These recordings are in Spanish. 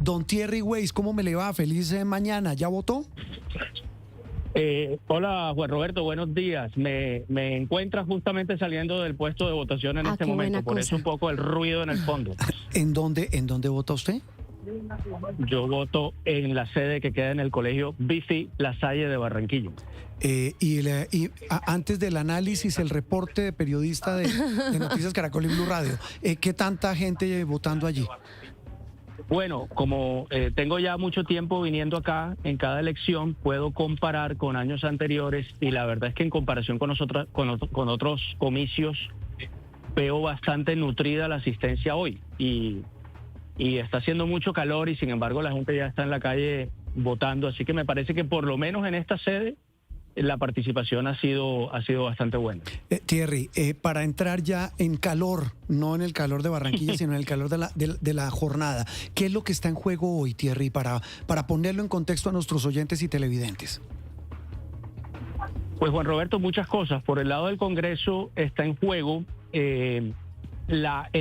Don Thierry Weiss, ¿cómo me le va? Feliz mañana. ¿Ya votó? Hola Juan Roberto, buenos días. Me encuentras justamente saliendo del puesto de votación en este momento, por eso un poco el ruido en el fondo. ¿En dónde vota usted? Yo voto en la sede que queda en el colegio Bifi La Salle de Barranquilla. Antes del análisis, el reporte de periodista de Noticias Caracol y Blue Radio, ¿qué tanta gente votando allí? Bueno, como tengo ya mucho tiempo viniendo acá en cada elección, puedo comparar con años anteriores y la verdad es que en comparación con otros comicios veo bastante nutrida la asistencia hoy y está haciendo mucho calor y sin embargo la gente ya está en la calle votando, así que me parece que por lo menos en esta sede la participación ha sido bastante buena. Thierry, para entrar ya en calor, no en el calor de Barranquilla, sino en el calor de la jornada, ¿qué es lo que está en juego hoy, Thierry, para ponerlo en contexto a nuestros oyentes y televidentes? Pues Juan Roberto, muchas cosas. Por el lado del Congreso está en juego el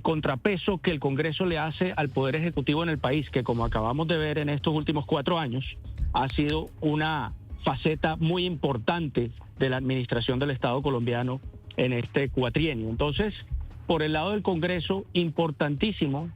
contrapeso que el Congreso le hace al Poder Ejecutivo en el país, que como acabamos de ver en estos últimos 4 años, ha sido una faceta muy importante de la administración del Estado colombiano en este cuatrienio. Entonces, por el lado del Congreso, importantísimo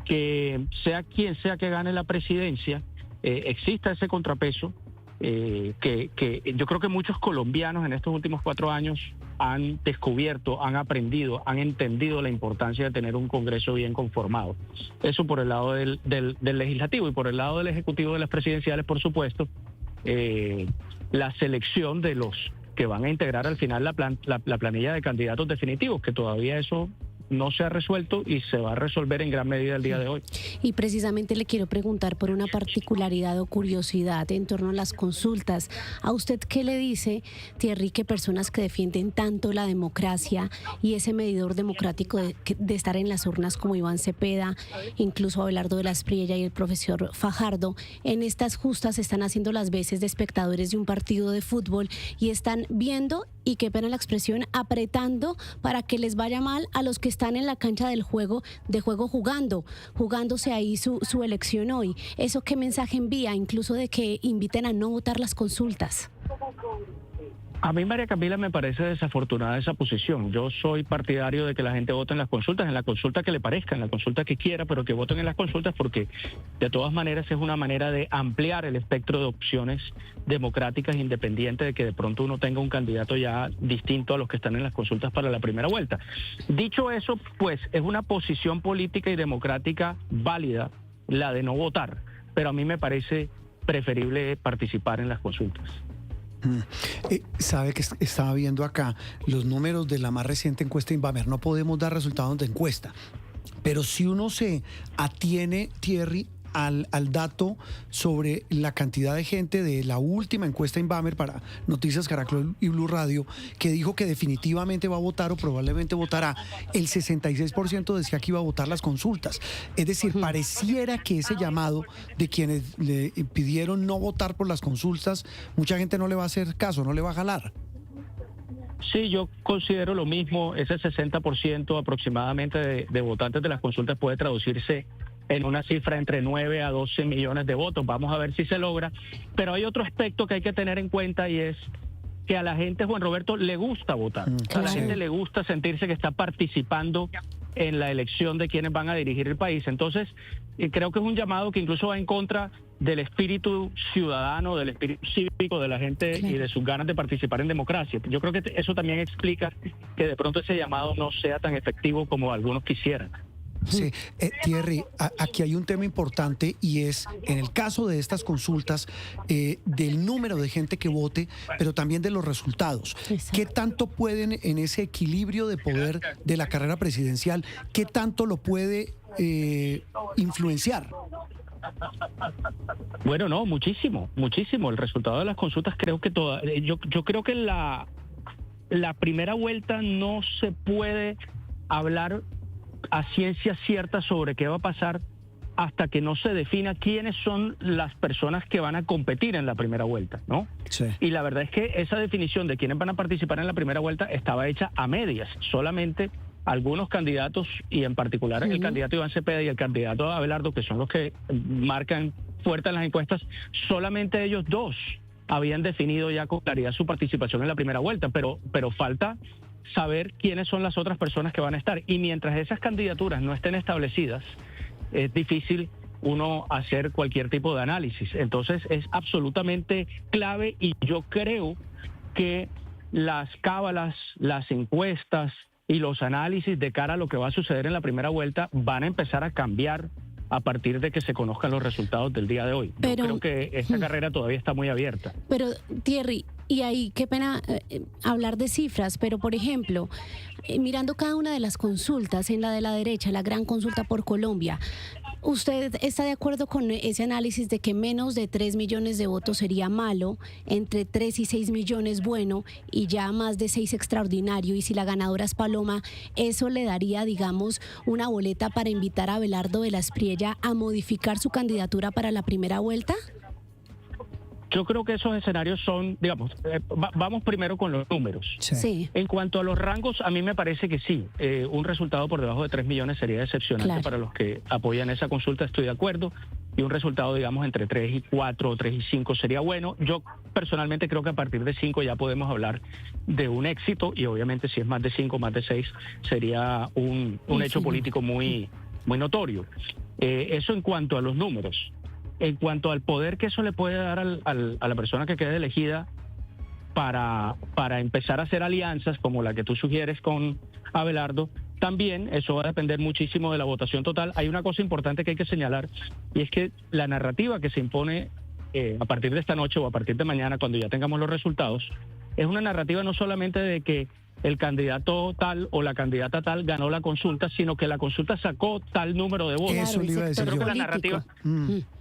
que sea quien sea que gane la presidencia, exista ese contrapeso, que yo creo que muchos colombianos en estos últimos 4 años han descubierto, han aprendido, han entendido la importancia de tener un Congreso bien conformado. Eso por el lado del legislativo, y por el lado del ejecutivo, de las presidenciales, por supuesto, la selección de los que van a integrar al final la planilla de candidatos definitivos, que todavía eso no se ha resuelto y se va a resolver en gran medida el día de hoy. Y precisamente le quiero preguntar por una particularidad o curiosidad en torno a las consultas. ¿A usted qué le dice, Thierry, que personas que defienden tanto la democracia y ese medidor democrático de estar en las urnas como Iván Cepeda, incluso Abelardo de la Espriella y el profesor Fajardo, en estas justas están haciendo las veces de espectadores de un partido de fútbol y están viendo, y qué pena la expresión, apretando para que les vaya mal a los que están en la cancha del juego, jugándose ahí su elección hoy? ¿Eso qué mensaje envía, incluso de que inviten a no votar las consultas? A mí, María Camila, me parece desafortunada esa posición. Yo soy partidario de que la gente vote en las consultas, en la consulta que le parezca, en la consulta que quiera, pero que voten en las consultas, porque de todas maneras es una manera de ampliar el espectro de opciones democráticas independientes de que de pronto uno tenga un candidato ya distinto a los que están en las consultas para la primera vuelta. Dicho eso, pues es una posición política y democrática válida la de no votar, pero a mí me parece preferible participar en las consultas. Sabe que estaba viendo acá los números de la más reciente encuesta Inbamer. No podemos dar resultados de encuesta, pero si uno se atiene, Thierry, al dato sobre la cantidad de gente de la última encuesta Inbamer para Noticias Caracol y Blue Radio, que dijo que definitivamente va a votar o probablemente votará, el 66% decía que iba a votar las consultas. Es decir, pareciera que ese llamado de quienes le pidieron no votar por las consultas, mucha gente no le va a hacer caso, no le va a jalar. Sí, yo considero lo mismo. Ese 60% aproximadamente de votantes de las consultas puede traducirse en una cifra entre 9 a 12 millones de votos. Vamos a ver si se logra. Pero hay otro aspecto que hay que tener en cuenta, y es que a la gente, Juan Roberto, le gusta votar. A la gente le gusta sentirse que está participando en la elección de quienes van a dirigir el país. Entonces, creo que es un llamado que incluso va en contra del espíritu ciudadano, del espíritu cívico de la gente y de sus ganas de participar en democracia. Yo creo que eso también explica que de pronto ese llamado no sea tan efectivo como algunos quisieran. Sí, Thierry, aquí hay un tema importante, y es, en el caso de estas consultas, del número de gente que vote, pero también de los resultados. Exacto. ¿Qué tanto pueden, en ese equilibrio de poder de la carrera presidencial, qué tanto lo puede influenciar? Bueno, no, muchísimo. El resultado de las consultas, creo que yo creo que la primera vuelta no se puede hablar a ciencia cierta sobre qué va a pasar hasta que no se defina quiénes son las personas que van a competir en la primera vuelta, ¿no? Sí. Y la verdad es que esa definición de quiénes van a participar en la primera vuelta estaba hecha a medias. Solamente algunos candidatos, y en particular el candidato Iván Cepeda y el candidato Abelardo, que son los que marcan fuerte en las encuestas, solamente ellos dos habían definido ya con claridad su participación en la primera vuelta, pero falta saber quiénes son las otras personas que van a estar. Y mientras esas candidaturas no estén establecidas, es difícil uno hacer cualquier tipo de análisis. Entonces es absolutamente clave, y yo creo que las cábalas, las encuestas y los análisis de cara a lo que va a suceder en la primera vuelta van a empezar a cambiar a partir de que se conozcan los resultados del día de hoy. Yo creo que esta carrera todavía está muy abierta. Pero, Thierry, y ahí qué pena hablar de cifras, pero por ejemplo, mirando cada una de las consultas, en la de la derecha, la gran consulta por Colombia, ¿usted está de acuerdo con ese análisis de que menos de 3 millones de votos sería malo, entre 3 y 6 millones bueno, y ya más de 6 extraordinario? Y si la ganadora es Paloma, ¿eso le daría, digamos, una boleta para invitar a Abelardo de la Espriella a modificar su candidatura para la primera vuelta? Yo creo que esos escenarios son, digamos, vamos primero con los números. Sí. En cuanto a los rangos, a mí me parece que sí. Un resultado por debajo de 3 millones sería decepcionante para los que apoyan esa consulta, estoy de acuerdo. Y un resultado, digamos, entre 3 y 4 o 3 y 5 sería bueno. Yo personalmente creo que a partir de 5 ya podemos hablar de un éxito, y obviamente si es más de 5, más de 6, sería un hecho político muy, muy notorio. Eso en cuanto a los números. En cuanto al poder que eso le puede dar a la persona que quede elegida para empezar a hacer alianzas como la que tú sugieres con Abelardo, también eso va a depender muchísimo de la votación total. Hay una cosa importante que hay que señalar, y es que la narrativa que se impone a partir de esta noche o a partir de mañana, cuando ya tengamos los resultados, es una narrativa no solamente de que el candidato tal o la candidata tal ganó la consulta, sino que la consulta sacó tal número de votos. Eso le iba a decir yo. Creo que la narrativa,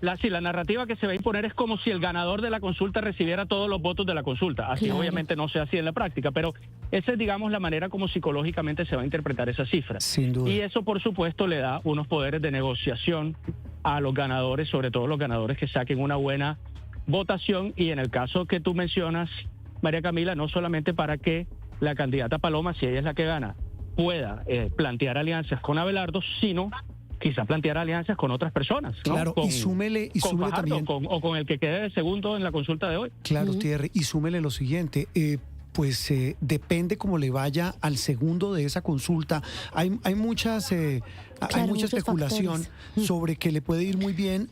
la narrativa que se va a imponer es como si el ganador de la consulta recibiera todos los votos de la consulta. Así obviamente no se hace en la práctica, pero esa es, digamos, la manera como psicológicamente se va a interpretar esa cifra. Sin duda. Y eso, por supuesto, le da unos poderes de negociación a los ganadores, sobre todo los ganadores que saquen una buena votación. Y en el caso que tú mencionas, María Camila, no solamente para que la candidata Paloma, si ella es la que gana, pueda plantear alianzas con Abelardo, sino quizá plantear alianzas con otras personas, ¿no? Claro, y súmele Fajardo, también. o con el que quede de segundo en la consulta de hoy. Claro, Thierry, y súmele lo siguiente, depende cómo le vaya al segundo de esa consulta. Hay mucha especulación sobre que le puede ir muy bien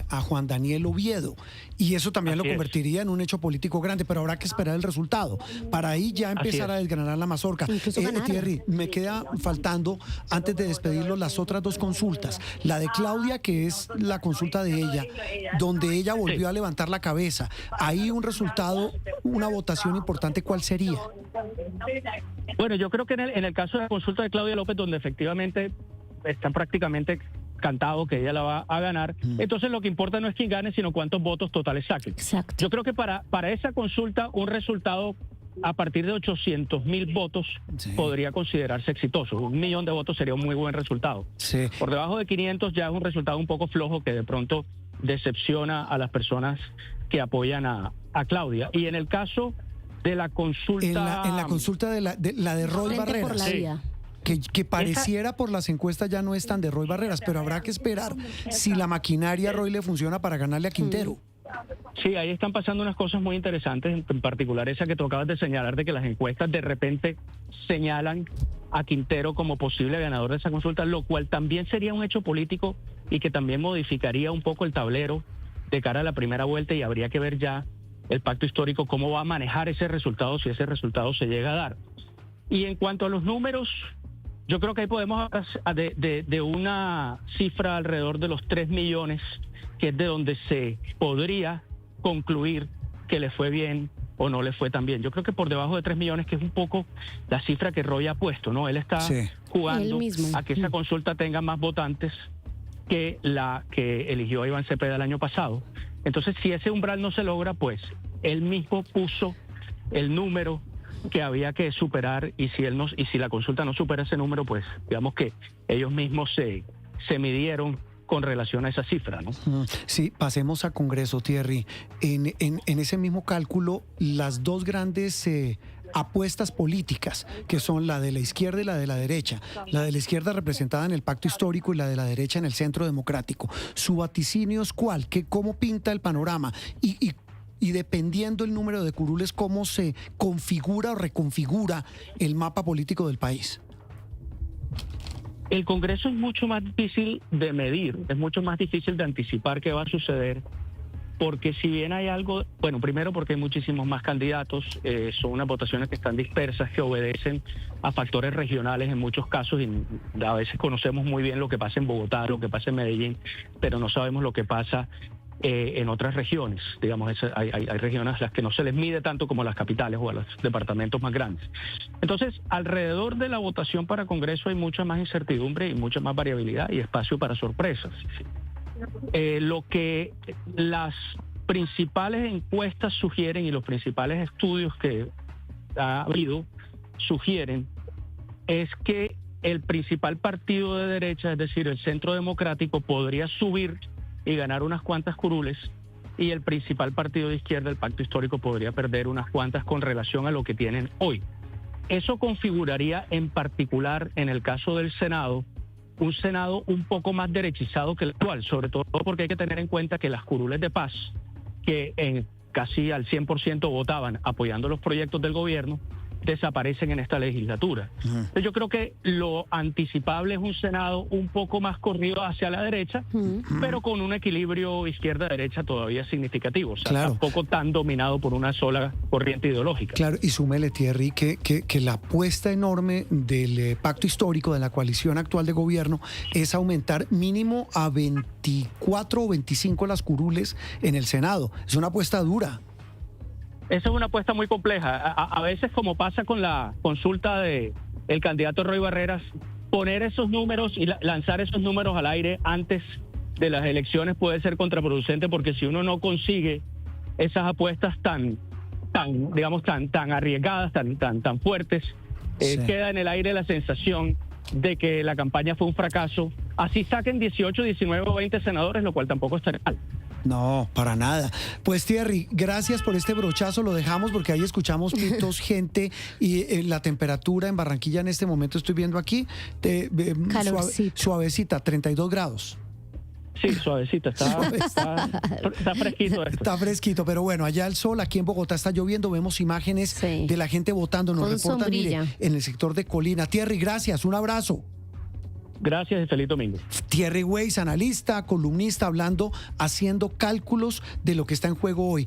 a Juan Daniel Oviedo, y eso también lo convertiría en un hecho político grande, pero habrá que esperar el resultado para ahí ya empezar a desgranar la mazorca. Thierry, me queda faltando, antes de despedirlo, las otras dos consultas. La de Claudia, que es la consulta de ella, donde ella volvió a levantar la cabeza. Ahí un resultado, una votación importante, ¿cuál sería? Bueno, yo creo que en el caso de la consulta de Claudia López, donde efectivamente están prácticamente cantado que ella la va a ganar, entonces lo que importa no es quién gane, sino cuántos votos totales saque. Exacto. Yo creo que para esa consulta un resultado a partir de 800,000 votos podría considerarse exitoso. 1 millón de votos sería un muy buen resultado. Sí. Por debajo de 500 ya es un resultado un poco flojo que de pronto decepciona a las personas que apoyan a Claudia. Y en el caso de la consulta... En la consulta de la de Roy Frente Barreras. por la vida. Que pareciera por las encuestas ya no es tan de Roy Barreras, pero habrá que esperar si la maquinaria Roy le funciona para ganarle a Quintero. Sí, ahí están pasando unas cosas muy interesantes, en particular esa que tú acabas de señalar, de que las encuestas de repente señalan a Quintero como posible ganador de esa consulta, lo cual también sería un hecho político y que también modificaría un poco el tablero de cara a la primera vuelta, y habría que ver ya el pacto histórico cómo va a manejar ese resultado, si ese resultado se llega a dar. Y en cuanto a los números, yo creo que ahí podemos hablar de una cifra alrededor de los 3 millones, que es de donde se podría concluir que le fue bien o no le fue tan bien. Yo creo que por debajo de 3 millones, que es un poco la cifra que Roy ha puesto, ¿no? Él está jugando a que esa consulta tenga más votantes que la que eligió a Iván Cepeda el año pasado. Entonces, si ese umbral no se logra, pues él mismo puso el número que había que superar, y si la consulta no supera ese número, pues digamos que ellos mismos se midieron con relación a esa cifra, ¿no? Sí, pasemos a Congreso, Thierry. En ese mismo cálculo, las dos grandes apuestas políticas, que son la de la izquierda y la de la derecha. La de la izquierda representada en el pacto histórico y la de la derecha en el centro democrático. ¿Su vaticinio es cuál? ¿Cómo pinta el panorama? Y dependiendo el número de curules, ¿cómo se configura o reconfigura el mapa político del país? El Congreso es mucho más difícil de medir, es mucho más difícil de anticipar qué va a suceder, porque si bien hay algo, bueno, primero porque hay muchísimos más candidatos, son unas votaciones que están dispersas, que obedecen a factores regionales en muchos casos, y a veces conocemos muy bien lo que pasa en Bogotá, lo que pasa en Medellín, pero no sabemos lo que pasa en otras regiones. Digamos, hay regiones a las que no se les mide tanto como a las capitales o a los departamentos más grandes. Entonces, alrededor de la votación para Congreso hay mucha más incertidumbre y mucha más variabilidad y espacio para sorpresas. Lo que las principales encuestas sugieren y los principales estudios que ha habido sugieren es que el principal partido de derecha, es decir, el Centro Democrático, podría subir y ganar unas cuantas curules, y el principal partido de izquierda, el Pacto Histórico, podría perder unas cuantas con relación a lo que tienen hoy. Eso configuraría en particular, en el caso del Senado, un Senado un poco más derechizado que el actual, sobre todo porque hay que tener en cuenta que las curules de paz, que en casi al 100% votaban apoyando los proyectos del gobierno, desaparecen en esta legislatura. Entonces yo creo que lo anticipable es un Senado un poco más corrido hacia la derecha, pero con un equilibrio izquierda-derecha todavía significativo, o sea, claro, tampoco tan dominado por una sola corriente ideológica. Claro, y súmele, Thierry, que la apuesta enorme del pacto histórico, de la coalición actual de gobierno, es aumentar mínimo a 24 o 25 las curules en el Senado. Es una apuesta dura. Esa es una apuesta muy compleja. A veces, como pasa con la consulta de el candidato Roy Barreras, poner esos números y lanzar esos números al aire antes de las elecciones puede ser contraproducente, porque si uno no consigue esas apuestas tan arriesgadas, tan fuertes, sí, queda en el aire la sensación de que la campaña fue un fracaso. Así saquen 18, 19 o 20 senadores, lo cual tampoco está mal. No, para nada. Pues Thierry, gracias por este brochazo, lo dejamos porque ahí escuchamos pitos, gente, y la temperatura en Barranquilla en este momento estoy viendo aquí, suavecita, 32 grados. Sí, suavecita, está fresquito esto. Está fresquito, pero bueno, allá el sol, aquí en Bogotá está lloviendo, vemos imágenes de la gente votando, nos reportan, mire, en el sector de Colina. Thierry, gracias, un abrazo. Gracias y feliz domingo. Thierry Weiss, analista, columnista, haciendo cálculos de lo que está en juego hoy.